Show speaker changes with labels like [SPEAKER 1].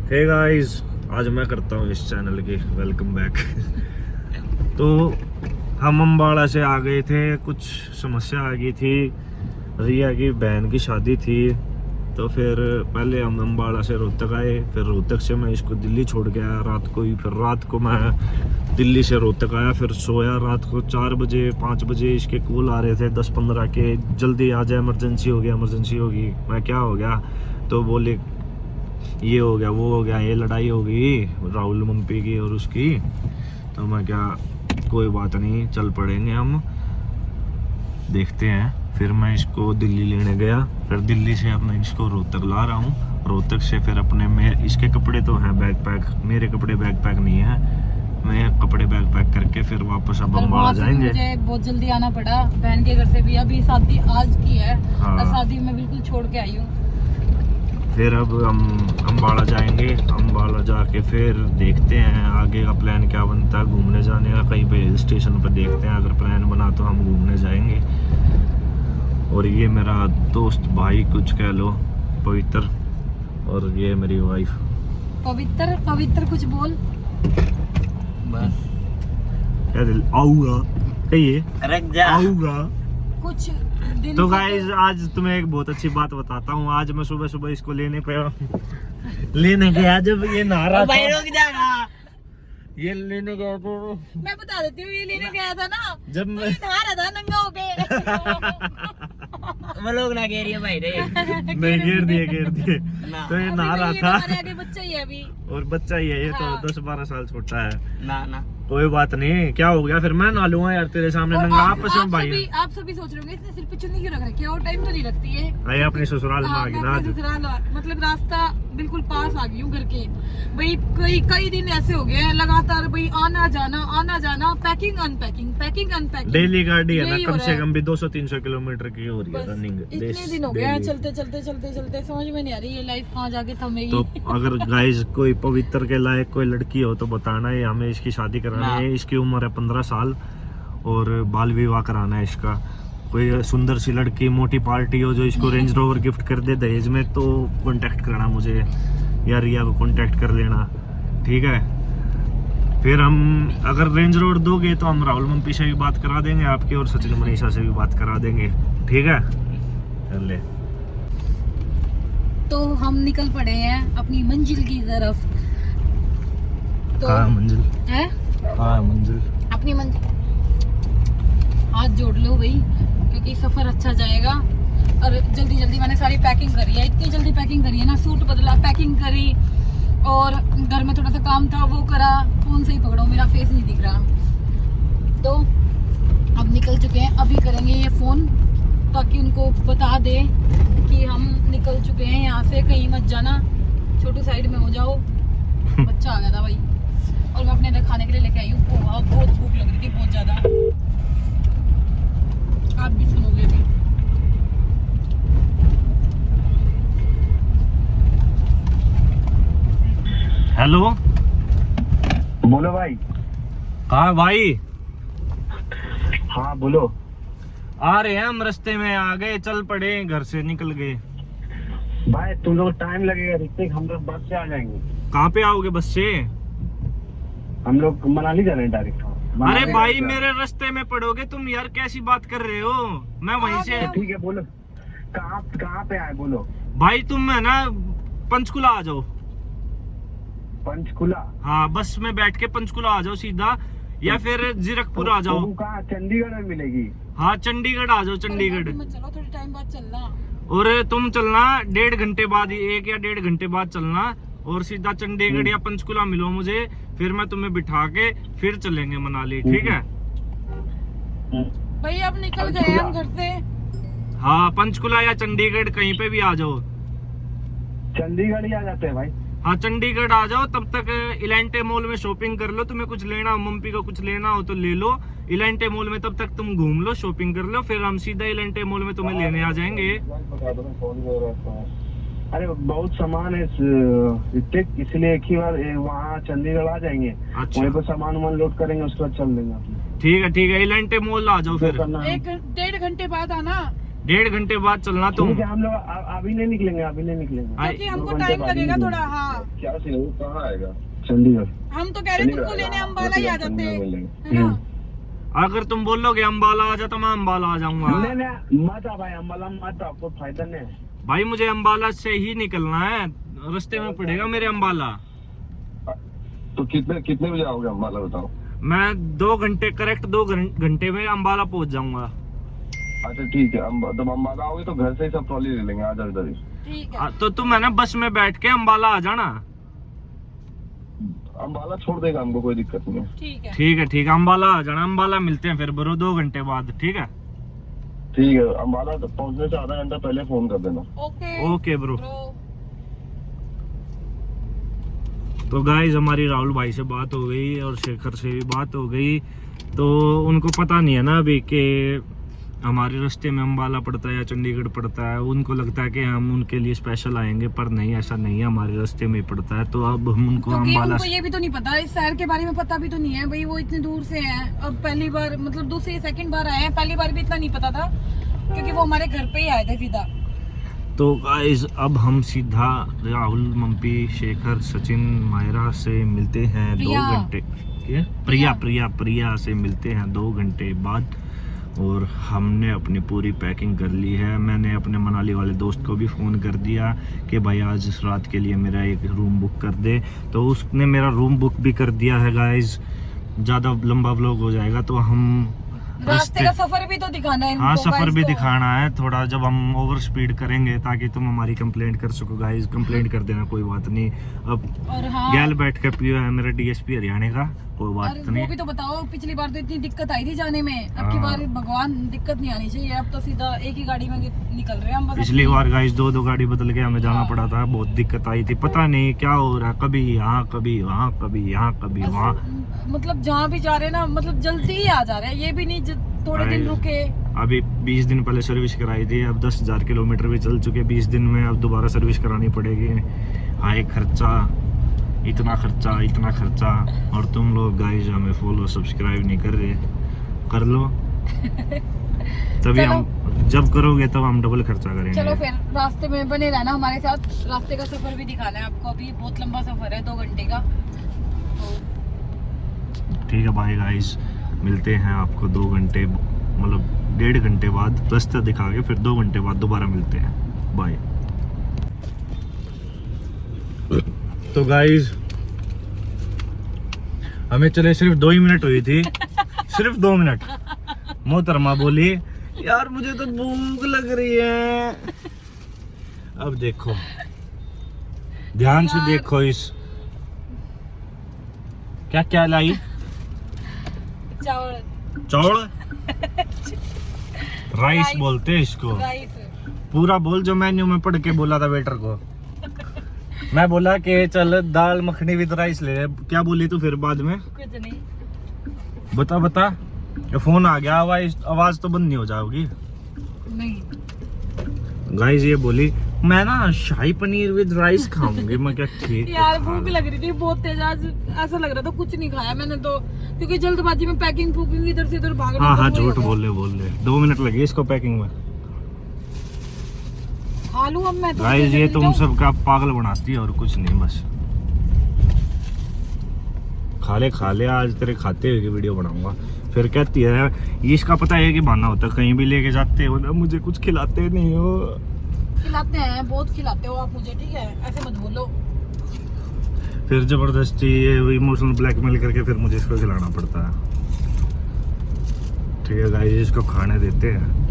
[SPEAKER 1] Hey guys, आज मैं करता हूँ इस चैनल की वेलकम बैक। तो हम अम्बाड़ा से आ गए थे, कुछ समस्या आ गई थी। रिया की बहन की शादी थी, तो फिर पहले हम अम्बाड़ा से रोहतक आए, फिर रोहतक से मैं इसको दिल्ली छोड़ के आया रात को ही। फिर रात को मैं दिल्ली से रोहतक आया, फिर सोया। रात को 4 बजे 5 बजे इसके कॉल आ रहे थे 10-15 के, जल्दी आ जाए, इमरजेंसी हो गया, इमरजेंसी होगी। मैं क्या हो गया? तो बोले ये हो गया, वो हो गया, ये लड़ाई हो गई राहुल मम्पी की और उसकी। तो मैं क्या, कोई बात नहीं, चल पड़ेंगे हम, देखते हैं। फिर मैं इसको दिल्ली लेने गया, फिर दिल्ली से अब मैं इसको रोहतक ला रहा हूँ। रोहतक से फिर अपने में इसके कपड़े तो हैं बैग पैक, मेरे कपड़े बैग पैक नहीं है। मैं कपड़े बैग पैक करके फिर वापस अब अम्बाड़ा जाएंगे।
[SPEAKER 2] मुझे बहुत जल्दी आना पड़ा बहन के घर से भी, अभी शादी आज की है।
[SPEAKER 1] हाँ।
[SPEAKER 2] शादी में बिल्कुल छोड़ के आई हूँ।
[SPEAKER 1] फिर अब हम अम्बाड़ा जाएंगे, अम्बाड़ा जाके फिर देखते हैं आगे का प्लान क्या बनता है। घूमने जाने का कहीं पे हिल स्टेशन पर देखते हैं, अगर प्लान बना तो हम घूमने जाएंगे। और ये मेरा दोस्त भाई कुछ कह लो, पवित्र, और ये मेरी वाइफ
[SPEAKER 2] पवित्र। पवित्र कुछ बोल।
[SPEAKER 3] बस
[SPEAKER 1] क्या दिल आऊंगा, कहिए
[SPEAKER 3] रख जा।
[SPEAKER 1] आऊंगा।
[SPEAKER 2] कुछ दिन
[SPEAKER 1] तो
[SPEAKER 2] से
[SPEAKER 1] गाइज आज तुम्हें एक बहुत अच्छी बात बताता हूँ। आज मैं सुबह सुबह इसको लेने गया, जब ये नहा रहा
[SPEAKER 3] भाई
[SPEAKER 1] था,
[SPEAKER 3] रुक जाना।
[SPEAKER 1] ये लेने गया तो
[SPEAKER 2] मैं बता देती हूँ, ये लेने गया था ना,
[SPEAKER 1] जब
[SPEAKER 2] तो
[SPEAKER 1] मैं
[SPEAKER 2] ये नहा रहा था नंगा होके।
[SPEAKER 3] वो लोग ना कह रही है भाई रे।
[SPEAKER 1] नहीं, घेर दिए।
[SPEAKER 3] ना
[SPEAKER 1] तो ये नहा रहा
[SPEAKER 2] अभी
[SPEAKER 1] था,
[SPEAKER 2] हमारे आगे बच्चा ही है अभी।
[SPEAKER 1] और बच्चा ही है ये, तो
[SPEAKER 2] हाँ।
[SPEAKER 1] 10-12 साल छोटा है।
[SPEAKER 3] ना ना
[SPEAKER 1] कोई बात नहीं, क्या हो गया, फिर मैं नहा लूंगा यार तेरे सामने
[SPEAKER 2] और
[SPEAKER 1] नंगा। आपस में भाई
[SPEAKER 2] आप सभी सोच रहे होंगे इसने सिर पे चुन्नी क्यों रख रखी है, और टाइम तो नहीं रखती है।
[SPEAKER 1] भाई अपनी ससुराल में आ गई ना आज।
[SPEAKER 2] मतलब रास्ता बिल्कुल पास आ गई हूँ घर के। भाई कई दिन ऐसे हो गए हैं लगातार, भाई आना जाना, पैकिंग अनपैकिंग।
[SPEAKER 1] डेली गाड़ी है ना,
[SPEAKER 2] यही हो
[SPEAKER 1] कम
[SPEAKER 2] रहा
[SPEAKER 1] से
[SPEAKER 2] है।
[SPEAKER 1] कम भी 200-300 किलोमीटर की हो रही है
[SPEAKER 2] बस
[SPEAKER 1] रनिंग।
[SPEAKER 2] इतने दिन हो गए हैं चलते समझ में नहीं आ रही ये लाइफ कहाँ जाके थमेगी।
[SPEAKER 1] तो अगर गाइस कोई पवित्र के लायक कोई लड़की हो तो बताना है, हमें इसकी शादी करानी है। इसकी उम्र है 15 साल और बाल विवाह कराना है इसका। कोई सुंदर सी लड़की, मोटी पार्टी हो जो इसको रेंज रोवर गिफ्ट कर दे दहेज में, तो कांटेक्ट करना मुझे या रिया को कांटेक्ट कर लेना, ठीक है। फिर हम अगर रेंज रोवर दोगे तो हम राहुल मम्पी से भी बात करा देंगे आपकी, और सचिन मनीषा से भी बात करा देंगे, ठीक है। चल,
[SPEAKER 2] तो हम निकल पड़े हैं अपनी मंजिल की तरफ। तो
[SPEAKER 1] कहाँ मंजिल?
[SPEAKER 2] है
[SPEAKER 1] हाँ मंजिल,
[SPEAKER 2] अपनी मंजिल। हाथ जोड़ लो भाई, क्योंकि सफर अच्छा जाएगा। और जल्दी मैंने सारी पैकिंग करी है, इतनी जल्दी पैकिंग करी है ना, सूट बदला, पैकिंग करी, और घर में थोड़ा सा काम था वो करा। फोन से ही पकड़ो, मेरा फेस नहीं दिख रहा। तो अब निकल चुके हैं, अभी करेंगे ये फोन ताकि उनको बता दे कि हम निकल चुके हैं यहाँ से, कहीं मत जाना, छोटू साइड में हो जाओ। बच्चा आ गया था भाई, और मैं अपने लिए खाने के लिए लेके आई हूँ पोहा। बहुत भूख लग रही थी, बहुत ज्यादा। आप भी सुनोगे भी।
[SPEAKER 1] हेलो,
[SPEAKER 4] बोलो भाई।
[SPEAKER 1] कहाँ भाई?
[SPEAKER 4] हाँ बोलो।
[SPEAKER 1] आ रहे हैं हम, रास्ते में आ गए, चल पड़े, घर से निकल गए।
[SPEAKER 4] भाई तुम लोग टाइम लगेगा ऋतिक, हम लोग बस से आ जाएंगे।
[SPEAKER 1] कहाँ पे आओगे बस से?
[SPEAKER 4] हम लोग मनाली जा रहे हैं डायरेक्ट।
[SPEAKER 1] अरे भाई मेरे रास्ते में पड़ोगे तुम यार, कैसी बात कर रहे हो? मैं वहीं से।
[SPEAKER 4] ठीक है बोलो, कहाँ पे आए बोलो।
[SPEAKER 1] भाई तुम है ना पंचकुला आ जाओ।
[SPEAKER 4] पंचकुला?
[SPEAKER 1] हाँ, बस में बैठ के पंचकुला आ जाओ सीधा, या फिर जीरकपुर आ जाओ।
[SPEAKER 4] कहाँ? चंडीगढ़ में मिलेगी।
[SPEAKER 1] हाँ चंडीगढ़ आ जाओ, चंडीगढ़।
[SPEAKER 2] चलो थोड़ी टाइम बाद चलना।
[SPEAKER 1] और तुम चलना 1.5 घंटे बाद, 1 या 1.5 घंटे बाद चलना, और सीधा चंडीगढ़ या पंचकुला मिलो मुझे, फिर मैं तुम्हें बिठा के फिर चलेंगे मनाली, ठीक है।
[SPEAKER 2] भाई अब निकल गए हम घर से।
[SPEAKER 1] हाँ पंचकुला या चंडीगढ़ कहीं पे भी आ जाओ।
[SPEAKER 4] चंडीगढ़ ही आ जाते हैं भाई।
[SPEAKER 1] हाँ चंडीगढ़ आ जाओ, तब तक इलांटे मॉल में शॉपिंग कर लो। तुम्हें कुछ लेना हो, मम्मी को कुछ लेना हो तो ले लो इलांटे मॉल में, तब तक तुम घूम लो, शॉपिंग कर लो, फिर हम सीधा इलांटे मॉल में तुम्हें लेने आ जाएंगे।
[SPEAKER 4] अरे बहुत सामान है ऋतिक, इसलिए एक ही बार वहाँ चंडीगढ़ आ जाएंगे।
[SPEAKER 1] अच्छा।
[SPEAKER 4] वहीं पर सामान लोड करेंगे, उसके बाद चल देंगे अपने।
[SPEAKER 1] ठीक है, इलांटे मॉल आ जाओ फिर।
[SPEAKER 2] 1-1.5 घंटे बाद आना।
[SPEAKER 1] 1.5 घंटे बाद चलना तुम।
[SPEAKER 4] हम लोग अभी नहीं निकलेंगे,
[SPEAKER 2] क्योंकि हमको टाइम लगेगा थोड़ा। हाँ
[SPEAKER 5] क्या सीन है, वो कहाँ आएगा?
[SPEAKER 4] चंडीगढ़।
[SPEAKER 2] हम तो कह रहे तुमको लेने अम्बाला ही आ जाते हैं, है ना?
[SPEAKER 1] अगर तुम बोलोगे अम्बाला आ जा तो मैं अम्बाला आ जाऊंगा।
[SPEAKER 4] नहीं नहीं मत आ भाई, अम्बाला मत आ, कोई फायदा नहीं है।
[SPEAKER 1] भाई मुझे अम्बाला से ही निकलना है, रास्ते में पड़ेगा मेरे अम्बाला।
[SPEAKER 5] तो कितने बजे आओगे अम्बाला, बताओ?
[SPEAKER 1] मैं 2 घंटे करेक्ट 2 घंटे में अम्बाला पहुंच जाऊंगा।
[SPEAKER 5] अच्छा ठीक है, जब अम्बाला आओगे तो घर से ही सब ट्रॉली ले लेंगे, आ जाओ इधर ही।
[SPEAKER 2] ठीक है।
[SPEAKER 1] तो तुम है ना बस में बैठ के अम्बाला आ जाना।
[SPEAKER 5] अम्बाला छोड़ देगा हमको, कोई दिक्कत नहीं है।
[SPEAKER 2] ठीक है।
[SPEAKER 1] ठीक है ठीक है, अम्बाला आ जाना, अम्बाला मिलते हैं फिर ब्रो 2 घंटे बाद, ठीक है?
[SPEAKER 5] ठीक है, अम्बाला पहुंचने से आधा घंटा पहले फोन कर देना।
[SPEAKER 1] Okay bro. तो गाइस हमारी राहुल भाई से बात हो गई और शेखर से भी बात हो गई। तो उनको पता नहीं है ना अभी कि हमारे रास्ते में अम्बाला पड़ता है या चंडीगढ़ पड़ता है। उनको लगता है कि हम उनके लिए स्पेशल आएंगे, पर नहीं, ऐसा नहीं है, हमारे रास्ते में ही पड़ता है। तो अब हम उनको अम्बाला
[SPEAKER 2] उनको ये भी तो नहीं पता, इस शहर के बारे में पता भी तो नहीं है भाई, वो इतनी दूर से हैं। अब पहली बार मतलब दूसरी सेकंड बार आए हैं, पहली बार भी इतना नहीं पता था क्योंकि वो हमारे घर पे ही आए थे सीधा।
[SPEAKER 1] तो गाइस अब हम सीधा राहुल, मम्पी, शेखर, सचिन, मायरा से मिलते हैं 2 घंटे। प्रिया से मिलते हैं 2 घंटे बाद। और हमने अपनी पूरी पैकिंग कर ली है। मैंने अपने मनाली वाले दोस्त को भी फ़ोन कर दिया कि भाई आज इस रात के लिए मेरा एक रूम बुक कर दे। तो उसने मेरा रूम बुक भी कर दिया है गाइस। ज़्यादा लंबा व्लॉग हो जाएगा तो हम
[SPEAKER 2] रास्ते का सफर भी तो दिखाना है।
[SPEAKER 1] हाँ सफर भी दिखाना है थोड़ा, जब हम ओवर स्पीड करेंगे ताकि तुम हमारी कंप्लेंट कर सको गाइस। कंप्लेंट कर देना, कोई बात नहीं। अब
[SPEAKER 2] और हाँ,
[SPEAKER 1] गैल बैठ के पियो है मेरा डीएसपी हरियाणा का, कोई बात
[SPEAKER 2] और
[SPEAKER 1] नहीं।
[SPEAKER 2] वो भी तो बताओ, पिछली बार तो इतनी दिक्कत आई थी जाने में, अब की
[SPEAKER 1] हाँ।
[SPEAKER 2] बार भगवान दिक्कत नहीं आनी चाहिए। अब तो सीधा एक ही गाड़ी में निकल रहे हैं हम बस।
[SPEAKER 1] पिछली बार गाइस 2 गाड़ी बदल के हमें जाना पड़ा था, बहुत दिक्कत आई थी। पता नहीं क्या हो रहा है, कभी यहाँ कभी वहाँ, कभी यहाँ कभी वहाँ।
[SPEAKER 2] मतलब जहाँ भी जा रहे हैं ना, मतलब जल्दी ही आ जा रहे हैं, ये भी नहीं थोड़े दिन रुके।
[SPEAKER 1] अभी 20 दिन पहले सर्विस कराई थी, अब 10,000 किलोमीटर भी चल चुके 20 दिन में। अब दोबारा सर्विस करानी पड़ेगी। हाई खर्चा, इतना खर्चा। और तुम लोग गाइस हमें फॉलो सब्सक्राइब नहीं कर रहे, कर लो तभी हम, जब करोगे तब हम डबल खर्चा करेंगे।
[SPEAKER 2] चलो फिर रास्ते में बने रहना हमारे साथ, रास्ते का सफर भी दिखाना है आपको। अभी बहुत लंबा सफर है, 2 घंटे का।
[SPEAKER 1] ठीक है बाय गाइस, मिलते हैं आपको 2 घंटे मतलब 1.5 घंटे बाद रास्ता दिखा के, फिर 2 घंटे बाद दोबारा मिलते हैं। बाय। तो गाइस हमें चले सिर्फ 2 ही मिनट हुई थी, सिर्फ 2 मिनट। मोहतरमा बोली यार मुझे तो भूख लग रही है। अब देखो, ध्यान से देखो, इस क्या क्या लाई, चौड़ राइस बोलते हैं इसको।
[SPEAKER 2] राइस
[SPEAKER 1] पूरा बोल जो मेन्यू में पढ़ के बोला था वेटर को। मैं बोला कि चल दाल मखनी विद राइस ले। क्या बोली तू फिर बाद में?
[SPEAKER 2] कुछ नहीं।
[SPEAKER 1] बता ये फोन आ गया, आवाज तो बंद नहीं हो जाएगी।
[SPEAKER 2] नहीं
[SPEAKER 1] गाइस ये बोली मैं ना शाही पनीर विद राइस खाऊंगी। मैं क्या ठीक
[SPEAKER 2] यार भूख लग रही थी बहुत तेज, आज ऐसा लग रहा था कुछ नहीं खाया मैंने तो, क्योंकि जल्दबाजी में पैकिंग फूकिंग इधर से इधर भागना।
[SPEAKER 1] हाँ झूठ बोल रहे 2 मिनट लगे इसको पैकिंग में।
[SPEAKER 2] खा लूं अब मैं तो।
[SPEAKER 1] गाइस ये तुम सबका पागल बनाती है और कुछ नहीं, बस खा ले आज तेरे खाते हुए की वीडियो बनाऊंगा। फिर कहती है ये इसका पता है कि बहाना होता है, कहीं भी लेके जाते हो ना मुझे कुछ खिलाते नहीं हो।
[SPEAKER 2] खिलाते हैं, बहुत खिलाते हो आप मुझे, ठीक है ऐसे मत बोलो।
[SPEAKER 1] फिर जबरदस्ती इमोशनल ब्लैकमेल करके फिर मुझे इसको खिलाना पड़ता है। ठीक है गाइस इसको खाने देते हैं।